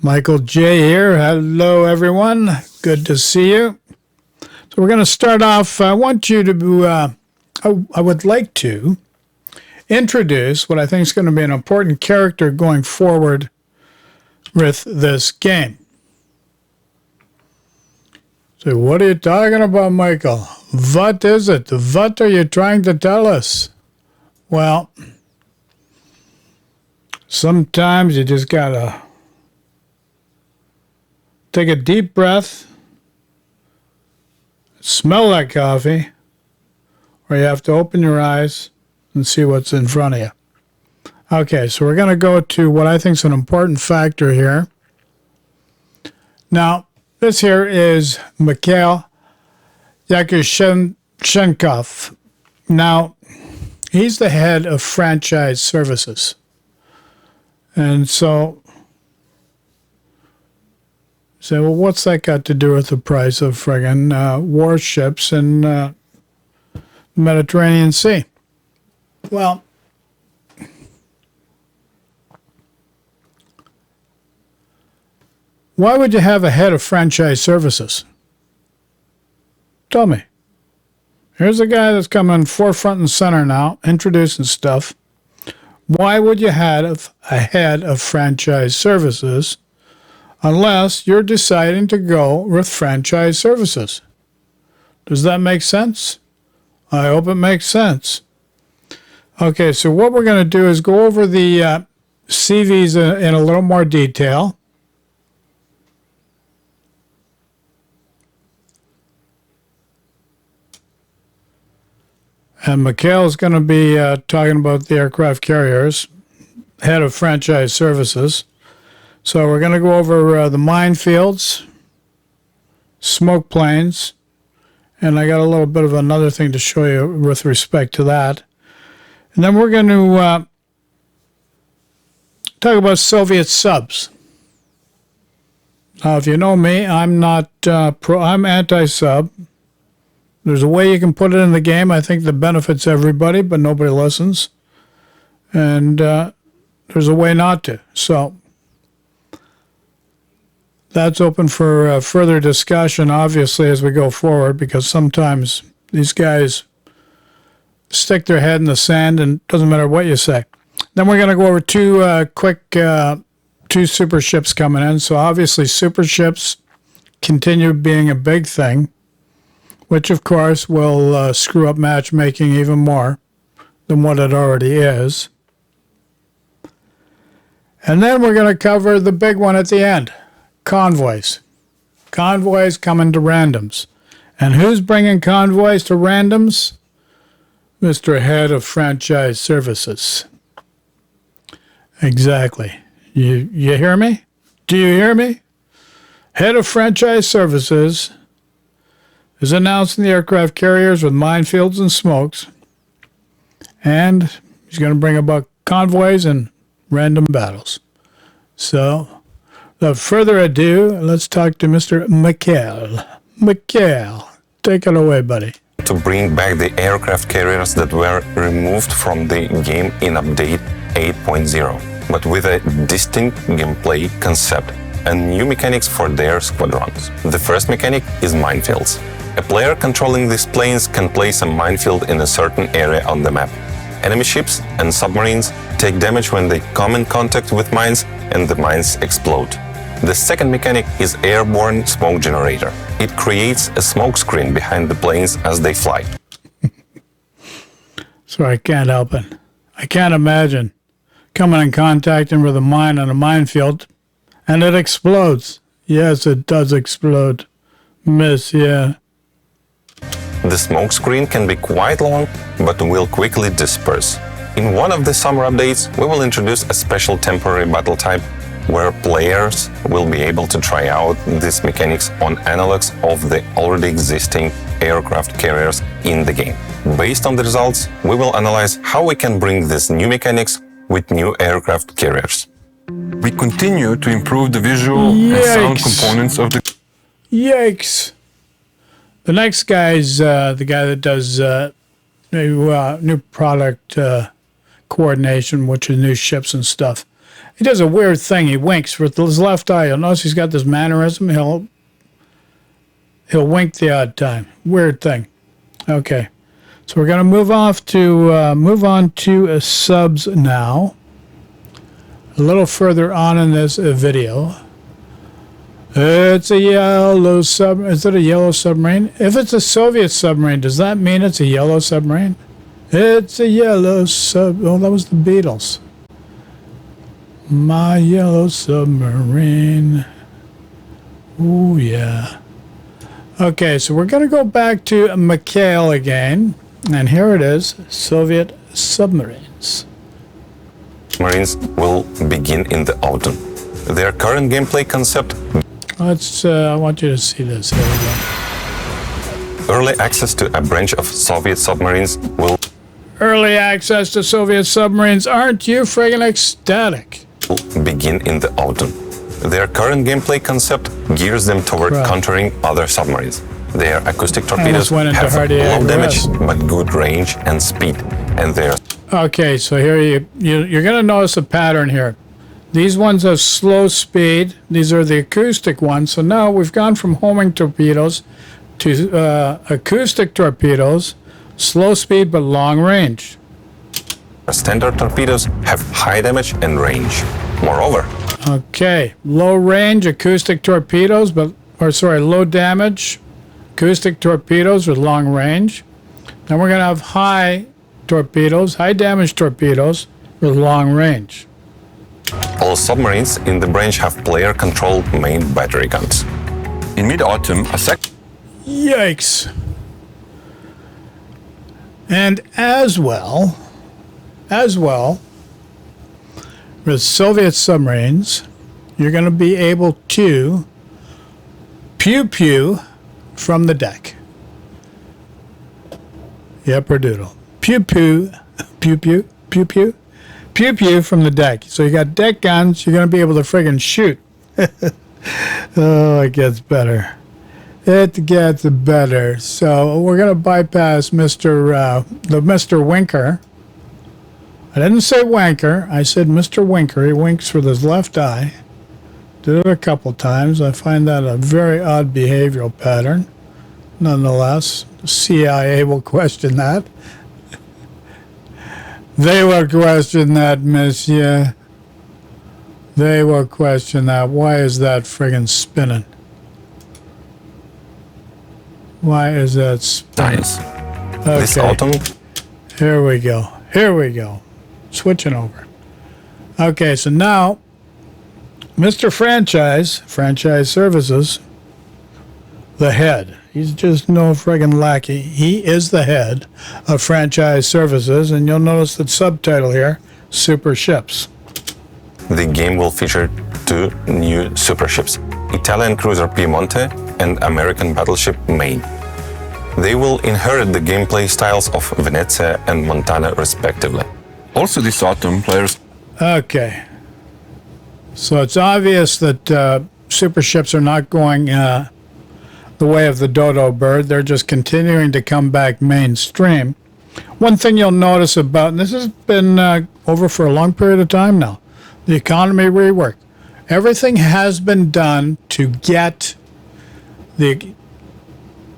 Michael J. here. Hello, everyone. Good to see you. So we're going to start off. I want you to, I would like to introduce what I think is going to be an important character going forward with this game. So what are you talking about, Michael? What is it? What are you trying to tell us? Well, sometimes you just got to take a deep breath, smell that coffee, or you have to open your eyes and see what's in front of you. Okay, so we're going to go to what I think is an important factor here. Now, this here is Mikhail Yakishenkov. Now, he's the head of franchise services. And so, say, well, what's that got to do with the price of friggin' warships in the Mediterranean Sea? Well, why would you have a head of franchise services? Tell me. Here's a guy that's coming forefront and center now, introducing stuff. Why would you have a head of franchise services unless you're deciding to go with franchise services? Does that make sense? I hope it makes sense. Okay, so what we're going to do is go over the CVs in a little more detail. And Mikhail is going to be talking about the aircraft carriers, head of franchise services. So we're going to go over the minefields, smoke planes, and I got a little bit of another thing to show you with respect to that. And then we're going to talk about Soviet subs. Now, if you know me, I'm not I'm anti-sub. There's a way you can put it in the game, I think, that benefits everybody, but nobody listens. And there's a way not to. So that's open for further discussion, obviously, as we go forward, because sometimes these guys stick their head in the sand and it doesn't matter what you say. Then we're going to go over two super ships coming in. So obviously super ships continue being a big thing, which of course will screw up matchmaking even more than what it already is. And then we're going to cover the big one at the end, convoys. Convoys coming to randoms. And who's bringing convoys to randoms? Mr. Head of Franchise Services. Exactly. You hear me? Do you hear me? Head of Franchise Services is announcing the aircraft carriers with minefields and smokes. And he's going to bring about convoys and random battles. So, without further ado, let's talk to Mr. Mikhail. Mikhail, take it away, buddy. To bring back the aircraft carriers that were removed from the game in update 8.0, but with a distinct gameplay concept and new mechanics for their squadrons. The first mechanic is minefields. A player controlling these planes can place a minefield in a certain area on the map. Enemy ships and submarines take damage when they come in contact with mines and the mines explode. The second mechanic is airborne smoke generator. It creates a smoke screen behind the planes as they fly. So I can't help it. I can't imagine coming in contact with a mine on a minefield and it explodes. Yes, it does explode. Miss, yeah. The smoke screen can be quite long, but will quickly disperse. In one of the summer updates, we will introduce a special temporary battle type where players will be able to try out these mechanics on analogs of the already existing aircraft carriers in the game. Based on the results, we will analyze how we can bring these new mechanics with new aircraft carriers. We continue to improve the visual and sound components of the... Yikes! The next guy's the guy that does new product coordination, which is new ships and stuff. He does a weird thing. He winks with his left eye. You'll notice he's got this mannerism. He'll wink the odd time. Weird thing. Okay. So we're going to move on to subs now. A little further on in this video. It's a yellow sub. Is it a yellow submarine? If it's a Soviet submarine, does that mean it's a yellow submarine? It's a yellow sub. Oh, that was the Beatles. My yellow submarine. Oh, yeah. Okay, so we're going to go back to Mikhail again. And here it is, Soviet submarines. Submarines will begin in the autumn. Their current gameplay concept... I want you to see this. Here we go. Early access to a branch of Soviet submarines will... Early access to Soviet submarines. Aren't you friggin' ecstatic? Begin in the autumn. Their current gameplay concept gears them toward countering other submarines. Their acoustic torpedoes have low damage but good range and speed, and they're... Okay, so here you're going to notice a pattern here. These ones have slow speed. These are the acoustic ones. So now we've gone from homing torpedoes to acoustic torpedoes, slow speed but long range. Standard torpedoes have high damage and range. Moreover, okay, low range acoustic torpedoes, low damage acoustic torpedoes with long range. Then we're going to have high torpedoes, high damage torpedoes with long range. All submarines in the branch have player-controlled main battery guns. In mid-autumn, Yikes. And as well, with Soviet submarines, you're going to be able to pew-pew from the deck. Yep-er-doodle. Pew-pew, pew-pew, pew-pew, pew-pew from the deck. So you got deck guns, you're going to be able to friggin' shoot. Oh, it gets better. It gets better. So we're going to bypass Mr. Winker. I didn't say wanker. I said Mr. Winker. He winks with his left eye. Did it a couple times. I find that a very odd behavioral pattern. Nonetheless, the CIA will question that. They will question that, monsieur. They will question that. Why is that friggin' spinning? Why is that spinning? Science. Okay. This autumn. Here we go. Here we go. Switching over. Okay, so now, Mr. Franchise Services, the head. He's just no friggin' lackey. He is the head of Franchise Services, and you'll notice the subtitle here, Super Ships. The game will feature 2 new super ships, Italian cruiser Piemonte and American battleship Maine. They will inherit the gameplay styles of Venezia and Montana, respectively. Also this autumn, players... Okay. So it's obvious that super ships are not going the way of the dodo bird. They're just continuing to come back mainstream. One thing you'll notice about, and this has been over for a long period of time now, the economy rework. Everything has been done to get the...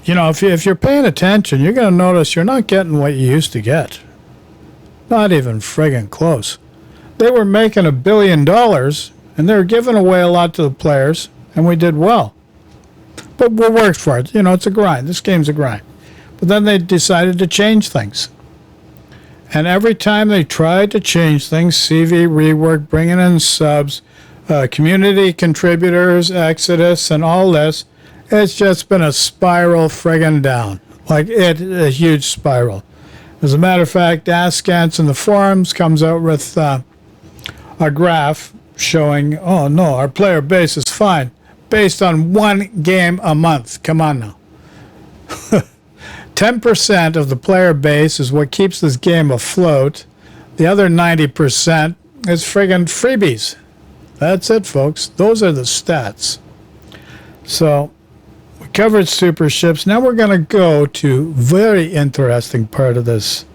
You know, if you're paying attention, you're going to notice you're not getting what you used to get. Not even friggin' close. They were making $1 billion, and they were giving away a lot to the players, and we did well. But we worked for it. You know, it's a grind. This game's a grind. But then they decided to change things. And every time they tried to change things, CV, rework, bringing in subs, community contributors, Exodus, and all this, it's just been a spiral friggin' down. Like, a huge spiral. As a matter of fact, Askance in the forums comes out with a graph showing, oh no, our player base is fine, based on 1 game a month. Come on now. 10% of the player base is what keeps this game afloat. The other 90% is friggin' freebies. That's it, folks. Those are the stats. So, we covered super ships. Now we're going to go to very interesting part of this.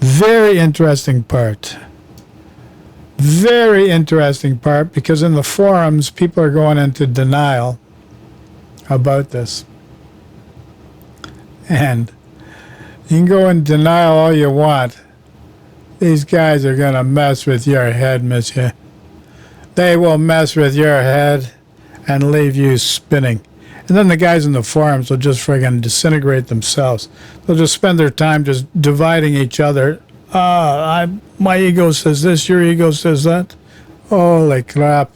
Very interesting part. very interesting part, because in the forums, people are going into denial about this. And you can go in denial all you want. These guys are going to mess with your head, monsieur. They will mess with your head and leave you spinning. And then the guys in the forums will just friggin' disintegrate themselves. They'll just spend their time just dividing each other. My ego says this, your ego says that. Holy crap.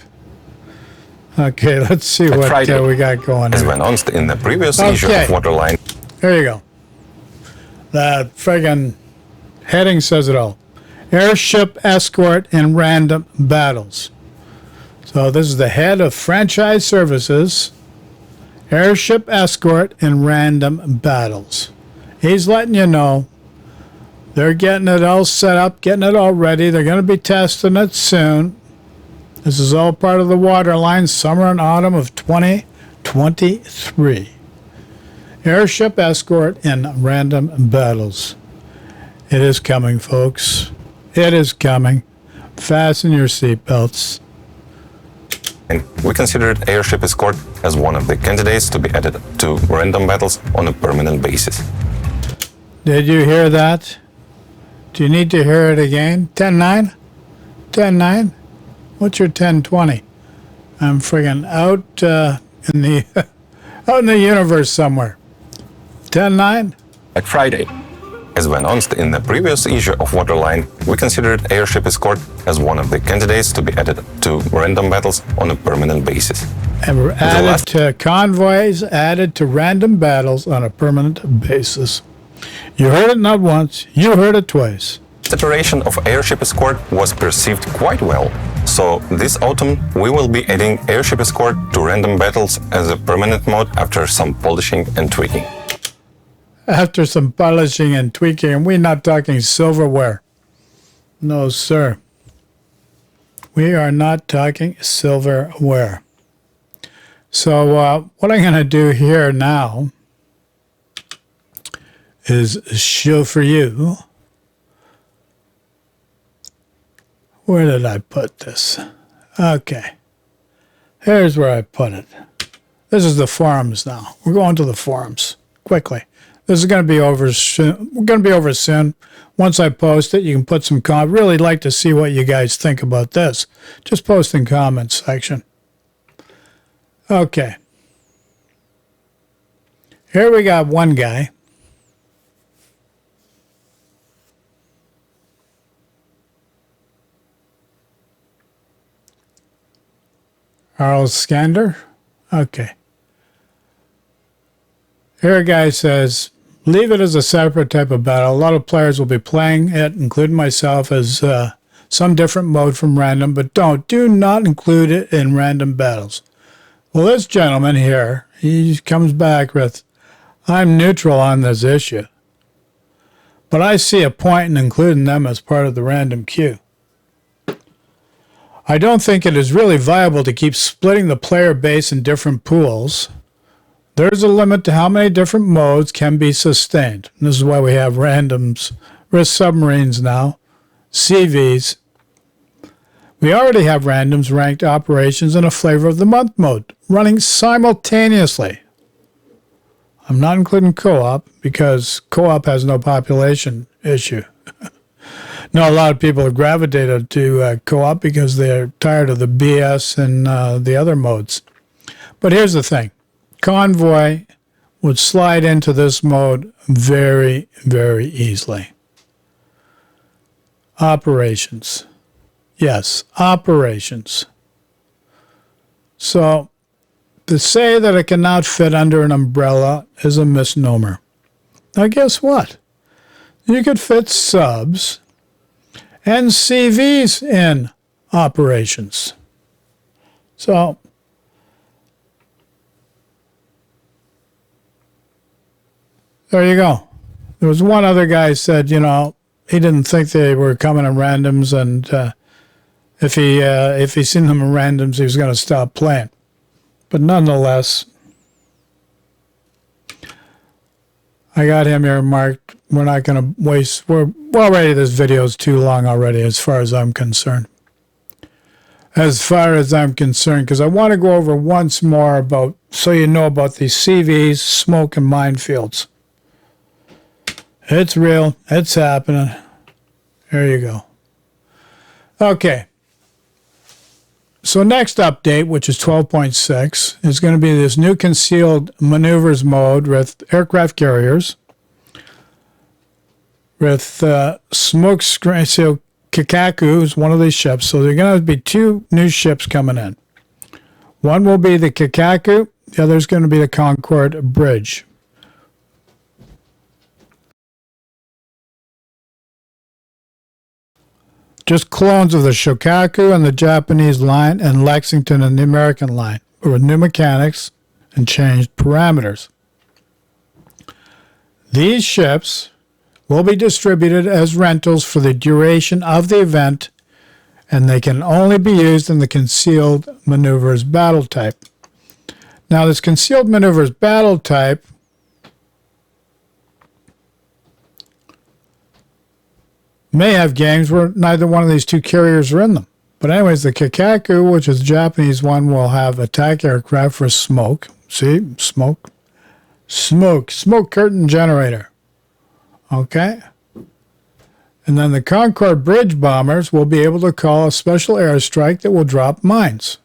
Okay, let's see what we got going as here. we announced in the previous issue of Waterline. There you go. That friggin' heading says it all. Airship escort in random battles. So this is the head of franchise services. Airship escort in random battles. He's letting you know they're getting it all set up, getting it all ready. They're going to be testing it soon. This is all part of the Waterline summer and autumn of 2023. Airship escort in random battles. It is coming, folks. It is coming. Fasten your seatbelts. And we considered airship escort as one of the candidates to be added to random battles on a permanent basis. Did you hear that? Do you need to hear it again? 10-9? 10-9? What's your 10-20? I'm friggin' out in the out in the universe somewhere. 10-9? Like Friday. As we announced in the previous issue of Waterline, we considered airship escort as one of the candidates to be added to random battles on a permanent basis. And we're added to convoys, added to random battles on a permanent basis. You heard it not once, you heard it twice. The iteration of airship escort was perceived quite well, so this autumn we will be adding airship escort to random battles as a permanent mode after some polishing and tweaking. After some polishing and tweaking, and we're not talking silverware. No, sir. We are not talking silverware. So what I'm going to do here now is show for you. Where did I put this? Okay. Here's where I put it. This is the forums now. We're going to the forums quickly. This is going to be over soon. We're going to be over soon. Once I post it, you can put some comments. Really like to see what you guys think about this. Just post in comments section. Okay. Here we got one guy. Arl Skander. Okay. Here a guy says, leave it as a separate type of battle. A lot of players will be playing it, including myself, as some different mode from random, but do not include it in random battles. Well, this gentleman here, he comes back with, I'm neutral on this issue, but I see a point in including them as part of the random queue. I don't think it is really viable to keep splitting the player base in different pools. There's a limit to how many different modes can be sustained. This is why we have randoms, risk submarines now, CVs. We already have randoms ranked operations in a flavor of the month mode, running simultaneously. I'm not including co-op because co-op has no population issue. No, a lot of people have gravitated to co-op because they're tired of the BS and the other modes. But here's the thing. Convoy would slide into this mode very, very easily. Operations. Yes, operations. So, to say that it cannot fit under an umbrella is a misnomer. Now, guess what? You could fit subs and CVs in operations. So, there you go. There was one other guy said, he didn't think they were coming in randoms, and if he seen them in randoms, he was going to stop playing. But nonetheless, I got him here marked. We're not going to waste. We're already. This video is too long already, as far as I'm concerned. as far as I'm concerned, because I want to go over once more about, so you know about these CVs, smoke and minefields. It's real. It's happening. There you go. Okay. So next update, which is 12.6, is going to be this new concealed maneuvers mode with aircraft carriers, with smoke screen. So Kikaku is one of these ships. So there are going to be two new ships coming in. One will be the Kikaku. The other is going to be the Concorde Bridge. Just clones of the Shokaku and the Japanese line and Lexington and the American line, but with new mechanics and changed parameters. These ships will be distributed as rentals for the duration of the event, and they can only be used in the Concealed Maneuvers battle type. Now, this Concealed Maneuvers battle type may have games where neither one of these two carriers are in them. But anyways, the Kikaku, which is the Japanese one, will have attack aircraft for smoke. See? Smoke. Smoke. Smoke curtain generator. Okay? And then the Concorde Bridge bombers will be able to call a special airstrike that will drop mines.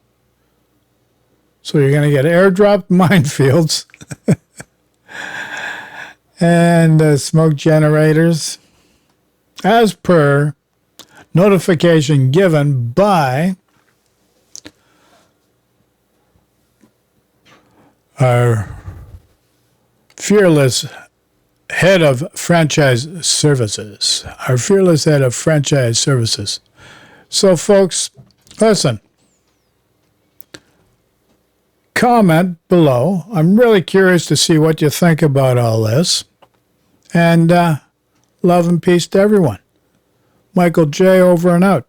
So you're going to get airdropped minefields and smoke generators, as per notification given by our fearless head of franchise services. Our fearless head of franchise services. So, folks, listen. Comment below. I'm really curious to see what you think about all this. And love and peace to everyone. Michael J. over and out.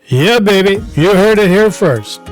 Yeah, baby. You heard it here first.